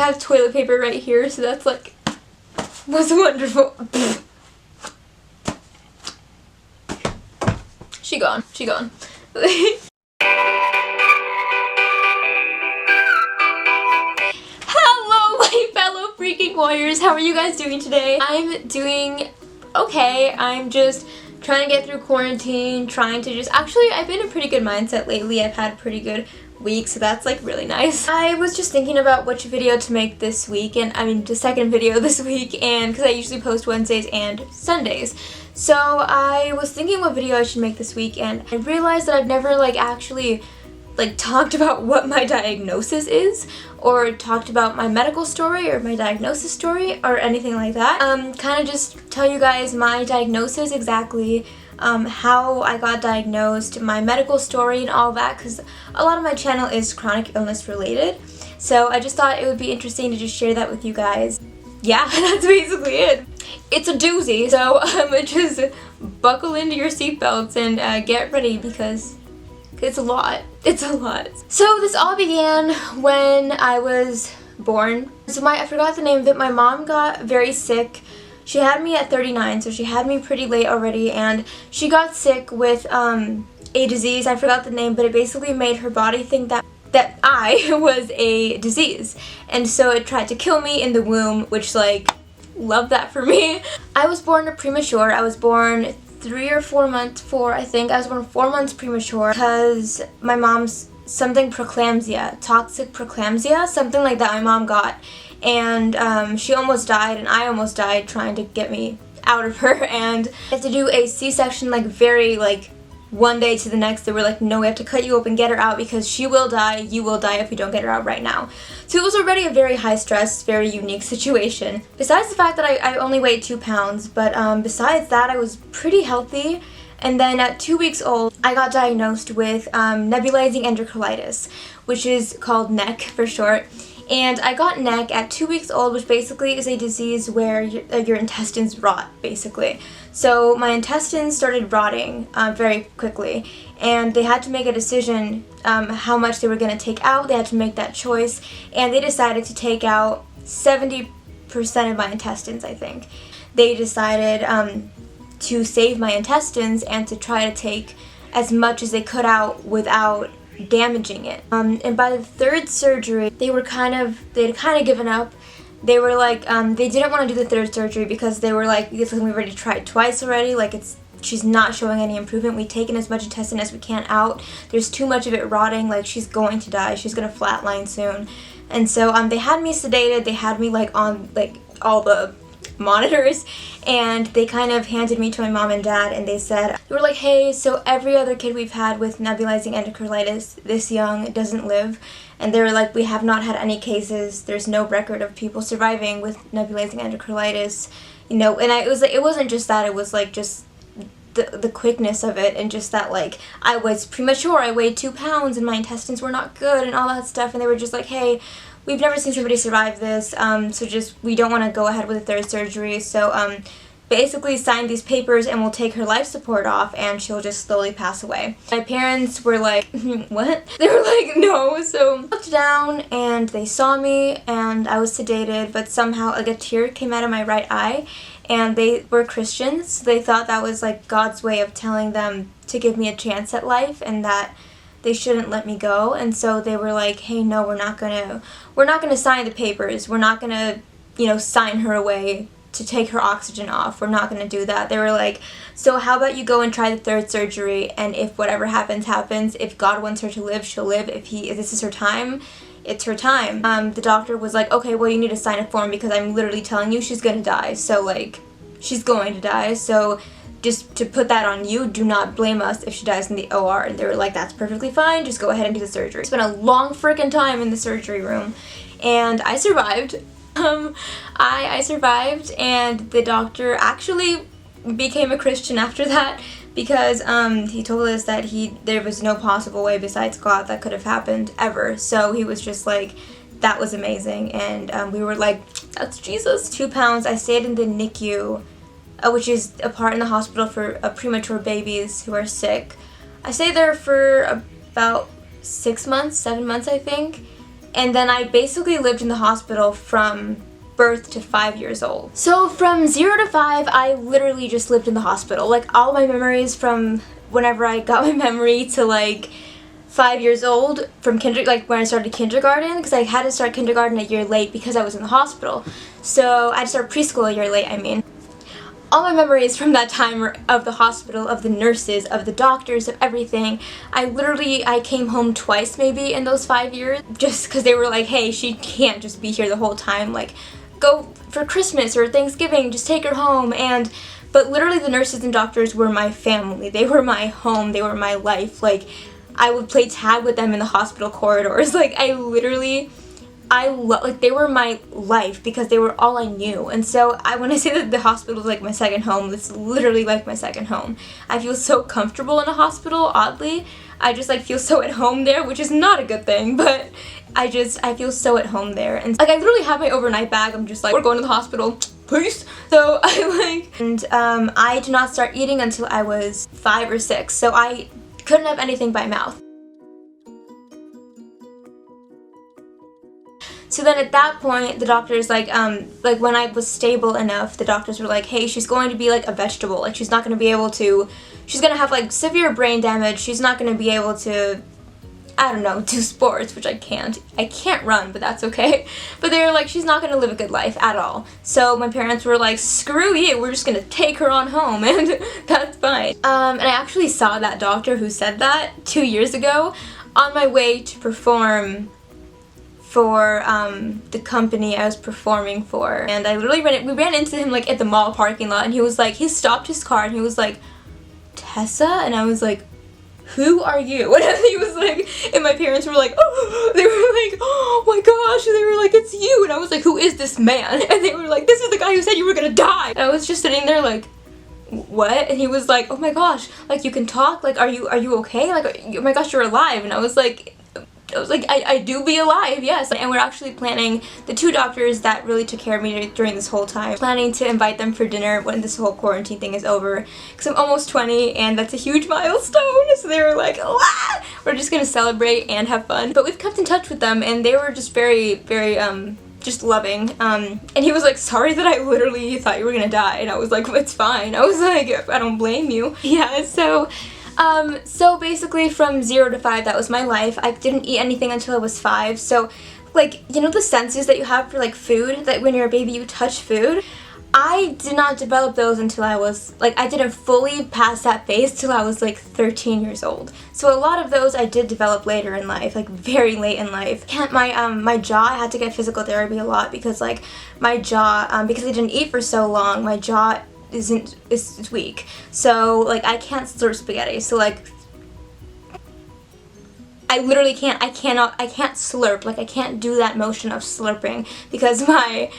have toilet paper right here, so that's like, was wonderful. She gone. Hello, my fellow freaking warriors. How are you guys doing today? I'm doing okay. I'm just trying to get through quarantine, actually, I've been in a pretty good mindset lately. I've had a pretty good week, so that's like really nice. I was just thinking about which video to make this week, and I mean the second video this week, and because I usually post Wednesdays and Sundays. So I was thinking what video I should make this week, and I realized that I've never like actually talked about what my diagnosis is, or talked about my medical story or my diagnosis story or anything like that. Kind of just tell you guys my diagnosis exactly, how I got diagnosed, my medical story and all that, because a lot of my channel is chronic illness related. So I just thought it would be interesting to just share that with you guys. Yeah, that's basically it. It's a doozy, so just buckle into your seatbelts and get ready because it's a lot. It's a lot. So this all began when I was born. So I forgot the name of it. My mom got very sick. She had me at 39, so she had me pretty late already, and she got sick with a disease. I forgot the name, but it basically made her body think that I was a disease. And so it tried to kill me in the womb, which love that for me. I was born premature. I was born 3 or 4 months, I think. I was born 4 months premature because my mom's toxic preeclampsia, something like that my mom got. And she almost died, and I almost died trying to get me out of her. And I had to do a C-section very one day to the next. They were like, no, we have to cut you open, get her out, because she will die, you will die if we don't get her out right now. So it was already a very high stress, very unique situation. Besides the fact that I only weighed 2 pounds, but besides that, I was pretty healthy. And then at 2 weeks old, I got diagnosed with nebulizing enterocolitis, which is called NEC for short. And I got NEC at 2 weeks old, which basically is a disease where your intestines rot, basically. So my intestines started rotting very quickly, and they had to make a decision how much they were going to take out. They had to make that choice, and they decided to take out 70% of my intestines, I think. They decided to save my intestines and to try to take as much as they could out without damaging it. And by the third surgery, they had kind of given up. They were like, they didn't want to do the third surgery because they were like, we've already tried twice already, she's not showing any improvement. We've taken as much intestine as we can out. There's too much of it rotting, she's going to die. She's going to flatline soon. And so they had me sedated. They had me on all the monitors, and they kind of handed me to my mom and dad, and they were like, hey, so every other kid we've had with nebulizing enterocolitis this young doesn't live. And they were like, we have not had any cases. There's no record of people surviving with nebulizing enterocolitis, and it wasn't just that. It was just the quickness of it, and just that I was premature. I weighed 2 pounds and my intestines were not good and all that stuff. And they were just like, hey, we've never seen somebody survive this, so we don't want to go ahead with the third surgery. So basically sign these papers and we'll take her life support off and she'll just slowly pass away. My parents were like, what? They were like, no. So I looked down and they saw me and I was sedated, but somehow a tear came out of my right eye, and they were Christians. So they thought that was God's way of telling them to give me a chance at life and that they shouldn't let me go. And so they were like, hey, no, we're not gonna sign the papers. We're not gonna, sign her away to take her oxygen off. We're not gonna do that. They were like, so how about you go and try the third surgery, and if whatever happens, happens. If God wants her to live, she'll live. If this is her time, it's her time. The doctor was like, okay, well, you need to sign a form because I'm literally telling you she's gonna die. So she's going to die. So just to put that on you, do not blame us if she dies in the OR. And they were like, that's perfectly fine, just go ahead and do the surgery. Spent a long freaking time in the surgery room, and I survived. I survived, and the doctor actually became a Christian after that because he told us that there was no possible way besides God that could have happened ever. So he was just like, that was amazing. And we were like, that's Jesus. 2 pounds. I stayed in the NICU, which is a part in the hospital for premature babies who are sick. I stayed there for about 6 months, 7 months, I think. and then I basically lived in the hospital from birth to 5 years old. So from 0 to 5, I literally just lived in the hospital. Like, all my memories from whenever I got my memory to like 5 years old, from like when I started kindergarten, because I had to start kindergarten a year late because I was in the hospital. So I had to start preschool a year late, I mean. All my memories from that time of the hospital, of the nurses, of the doctors, of everything. I came home twice maybe in those 5 years, just because they were like, hey, she can't just be here the whole time, like, go for Christmas or Thanksgiving, just take her home. But literally the nurses and doctors were my family. They were my home, they were my life. Like, I would play tag with them in the hospital corridors. Like, like, they were my life because they were all I knew. And so when I say that the hospital is like my second home, it's literally like my second home. I feel so comfortable in a hospital, oddly. I just like feel so at home there, which is not a good thing, but I feel so at home there. And like, I literally have my overnight bag. I'm just like, we're going to the hospital, peace. So I did not start eating until I was 5 or 6. So I couldn't have anything by mouth. So then at that point, the doctors, like when I was stable enough, the doctors were like, hey, she's going to be like a vegetable. Like, she's not going to be able to, she's going to have like severe brain damage. She's not going to be able to, I don't know, do sports, which I can't. I can't run, but that's okay. But they were like, she's not going to live a good life at all. So my parents were like, screw you, we're just going to take her on home, and that's fine. And I actually saw that doctor who said that 2 years ago on my way to perform for the company I was performing for. And I literally we ran into him like at the mall parking lot, and he was like, he stopped his car and he was like, Tessa? And I was like, who are you? And he was like, and my parents were like, oh, they were like, oh my gosh, and they were like, it's you. And I was like, who is this man? And they were like, this is the guy who said you were gonna die. And I was just sitting there like, what? And he was like, oh my gosh, like, you can talk, like, are you okay? Like, oh my gosh, you're alive. And I was like, I do be alive, yes. And we're actually planning, the 2 doctors that really took care of me during this whole time, planning to invite them for dinner when this whole quarantine thing is over, because I'm almost 20 and that's a huge milestone. So they were like, ah! We're just gonna celebrate and have fun. But we've kept in touch with them, and they were just very, very just loving. And he was like, sorry that I literally thought you were gonna die. And I was like, it's fine. I was like, I don't blame you. Yeah, so basically from 0 to 5, that was my life. I didn't eat anything until I was 5. So, like, you know the senses that you have for like food, that when you're a baby you touch food? I did not develop those until I was, like, I didn't fully pass that phase till I was like 13 years old. So a lot of those I did develop later in life, like very late in life. My jaw, I had to get physical therapy a lot because like my jaw, because I didn't eat for so long, my jaw is weak. So like I can't slurp spaghetti. So like I literally can't slurp. Like I can't do that motion of slurping because my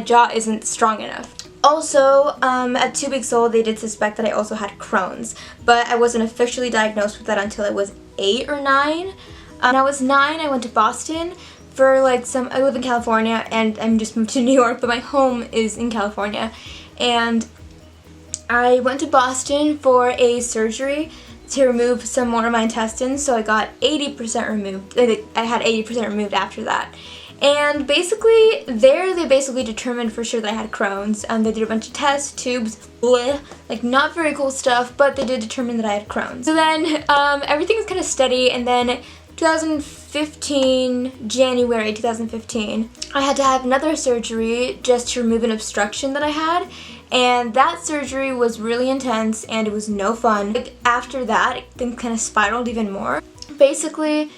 jaw isn't strong enough. Also, at 2 weeks old, they did suspect that I also had Crohn's, but I wasn't officially diagnosed with that until I was 8 or 9. When I was 9, I went to Boston for like I live in California and I'm just moved to New York, but my home is in California. And I went to Boston for a surgery to remove some more of my intestines, so I got 80% removed. I had 80% removed after that. And basically, they basically determined for sure that I had Crohn's. They did a bunch of tests, tubes, bleh, like not very cool stuff, but they did determine that I had Crohn's. So then, everything was kind of steady, and then January 2015, I had to have another surgery just to remove an obstruction that I had. And that surgery was really intense and it was no fun. Like, after that, things kind of spiraled even more. Basically,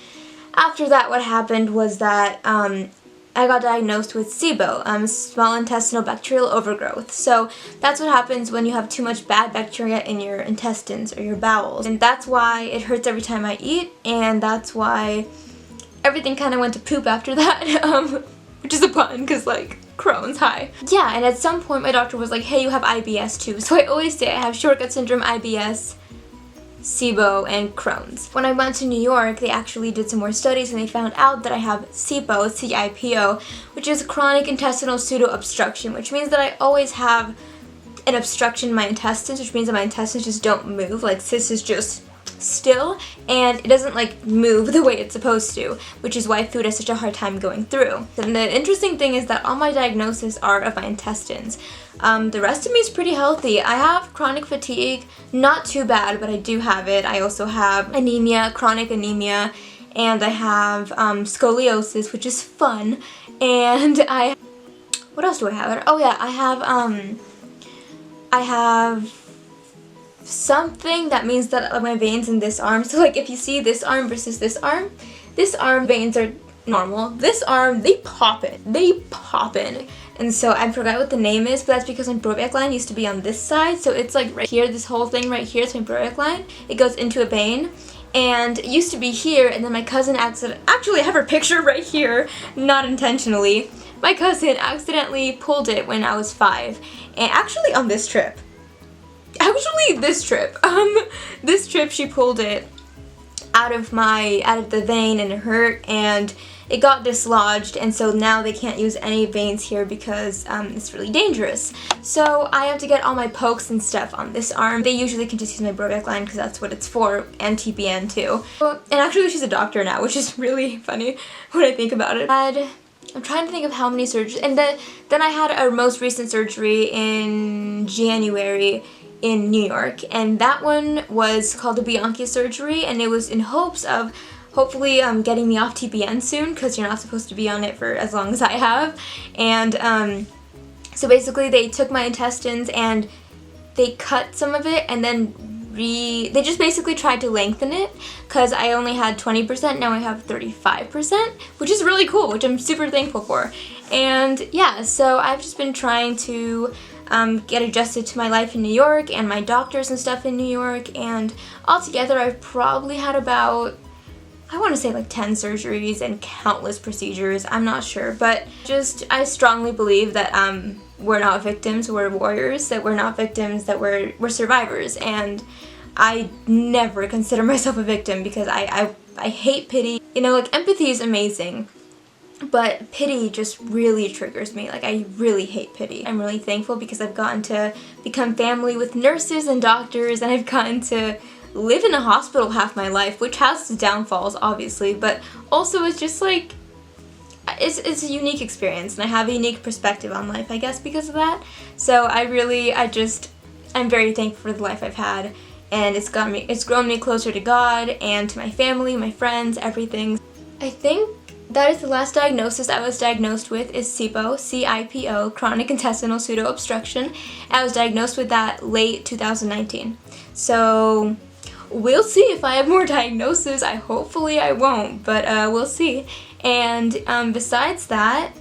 after that, what happened was that I got diagnosed with SIBO, small intestinal bacterial overgrowth. So that's what happens when you have too much bad bacteria in your intestines or your bowels. And that's why it hurts every time I eat, and that's why everything kind of went to poop after that, which is a pun, because like, Crohn's, hi. Yeah, and at some point my doctor was like, hey, you have IBS too. So I always say I have short gut syndrome, IBS, SIBO, and Crohn's. When I went to New York, they actually did some more studies and they found out that I have CIPO, C-I-P-O, which is chronic intestinal pseudo-obstruction, which means that I always have an obstruction in my intestines, which means that my intestines just don't move. Like, sis is just still, and it doesn't like move the way it's supposed to, which is why food has such a hard time going through. And the interesting thing is that all my diagnoses are of my intestines. The rest of me is pretty healthy. I have chronic fatigue, not too bad, but I do have it. I also have anemia, chronic anemia, and I have scoliosis, which is fun, and what else do I have? Oh yeah, I have something that means that my veins in this arm, so like if you see this arm versus this arm veins are normal. This arm, they pop in. And so I forgot what the name is, but that's because my Broviac line used to be on this side, so it's like right here, this whole thing right here is my Broviac line. It goes into a vein, and it used to be here, and then my cousin actually I have her picture right here, not intentionally. My cousin accidentally pulled it when I was 5, and actually on this trip. This trip she pulled it out of the vein, and it hurt, and it got dislodged, and so now they can't use any veins here because it's really dangerous. So I have to get all my pokes and stuff on this arm. They usually can just use my Broviac line because that's what it's for, and TPN too. And actually she's a doctor now, which is really funny when I think about it. I'm trying to think of how many surgeries, and then I had our most recent surgery in January in New York, and that one was called a Bianchi surgery, and it was in hopes of hopefully getting me off TPN soon, because you're not supposed to be on it for as long as I have. And so basically they took my intestines and they cut some of it, and then they just basically tried to lengthen it, because I only had 20%, now I have 35%, which is really cool, which I'm super thankful for. And yeah, so I've just been trying to get adjusted to my life in New York and my doctors and stuff in New York, and altogether I've probably had about, I want to say like 10 surgeries and countless procedures, I'm not sure, but I strongly believe that we're not victims, we're warriors, that we're not victims, that we're survivors, and I never consider myself a victim because I hate pity. You know, like empathy is amazing, but pity just really triggers me. Like, I really hate pity. I'm really thankful because I've gotten to become family with nurses and doctors, and I've gotten to live in a hospital half my life, which has its downfalls, obviously, but also it's just like, it's a unique experience, and I have a unique perspective on life, I guess, because of that. So I'm very thankful for the life I've had, and it's grown me closer to God and to my family, my friends, everything. I think that is the last diagnosis I was diagnosed with, is SIPO, C-I-P-O, chronic intestinal pseudo-obstruction. I was diagnosed with that late 2019. So we'll see if I have more diagnoses. Hopefully I won't, but we'll see. And besides that,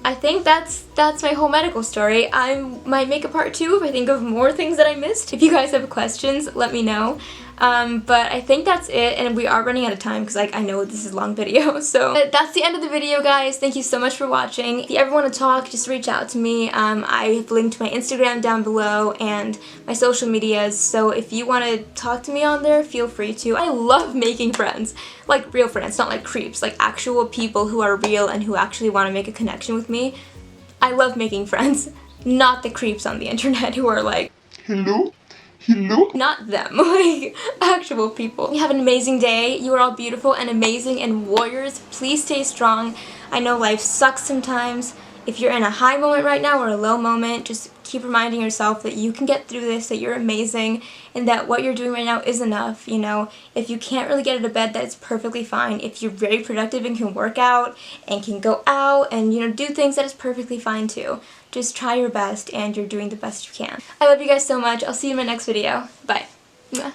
I think that's my whole medical story. I might make a part 2 if I think of more things that I missed. If you guys have questions, let me know. But I think that's it, and we are running out of time because I know this is a long video. So that's the end of the video, guys. Thank you so much for watching. If you ever want to talk, just reach out to me. I have linked my Instagram down below and my social medias, so if you want to talk to me on there, feel free to. I love making friends, like real friends, not like creeps, like actual people who are real and who actually want to make a connection with me. I love making friends, not the creeps on the internet who are like, hello? Hello? Not them, like actual people. You have an amazing day. You are all beautiful and amazing and warriors. Please stay strong. I know life sucks sometimes. If you're in a high moment right now or a low moment, just keep reminding yourself that you can get through this, that you're amazing, and that what you're doing right now is enough. You know, if you can't really get out of bed, that's perfectly fine. If you're very productive and can work out and can go out and, you know, do things, that is perfectly fine too. Just try your best, and you're doing the best you can. I love you guys so much. I'll see you in my next video. Bye. Mwah.